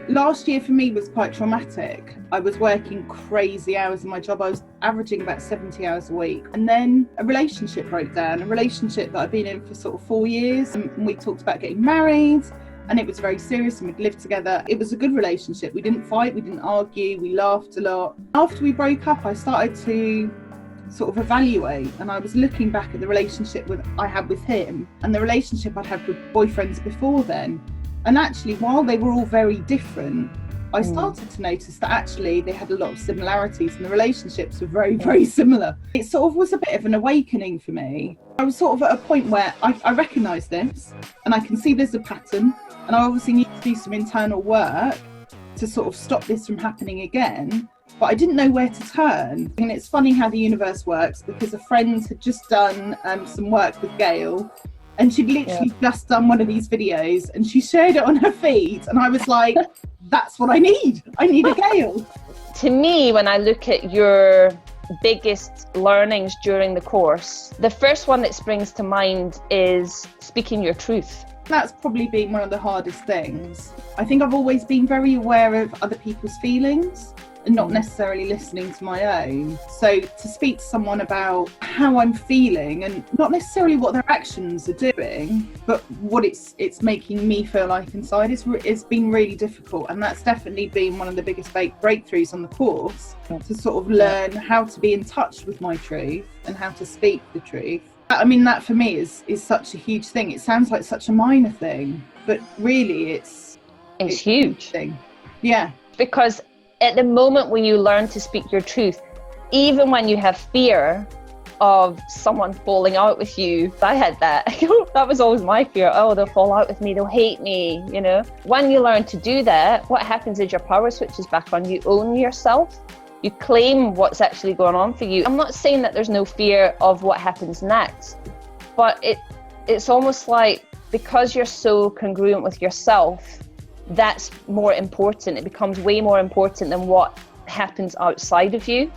Last year for me was quite traumatic. I was working crazy hours in my job. I was averaging about 70 hours a week. And then a relationship broke down, a relationship that I'd been in for sort of 4 years. And we talked about getting married, and it was very serious, and we'd lived together. It was a good relationship. We didn't fight, we didn't argue, we laughed a lot. After we broke up, I started to sort of evaluate, and I was looking back at the relationship I had with him and the relationship I'd had with boyfriends before then. And actually, while they were all very different, I started to notice that actually they had a lot of similarities and the relationships were very, very similar. It sort of was a bit of an awakening for me. I was sort of at a point where I recognise this and I can see there's a pattern, and I obviously need to do some internal work to sort of stop this from happening again. But I didn't know where to turn. And it's funny how the universe works, because a friend had just done some work with Gail, and she'd literally just done one of these videos and she shared it on her feed, and I was like, that's what I need a Gail. To me, when I look at your biggest learnings during the course, the first one that springs to mind is speaking your truth. That's probably been one of the hardest things. I think I've always been very aware of other people's feelings and not necessarily listening to my own. So to speak to someone about how I'm feeling, and not necessarily what their actions are doing, but what it's making me feel like inside, it's been really difficult. And that's definitely been one of the biggest breakthroughs on the course, to sort of learn how to be in touch with my truth and how to speak the truth. I mean, that for me is such a huge thing. It sounds like such a minor thing, but really it's huge. Thing. Yeah. Because at the moment when you learn to speak your truth, even when you have fear of someone falling out with you, I had that. That was always my fear. Oh, they'll fall out with me, they'll hate me, you know. When you learn to do that, what happens is your power switches back on. You own yourself. You claim what's actually going on for you. I'm not saying that there's no fear of what happens next, but it's almost like, because you're so congruent with yourself, that's more important. It becomes way more important than what happens outside of you.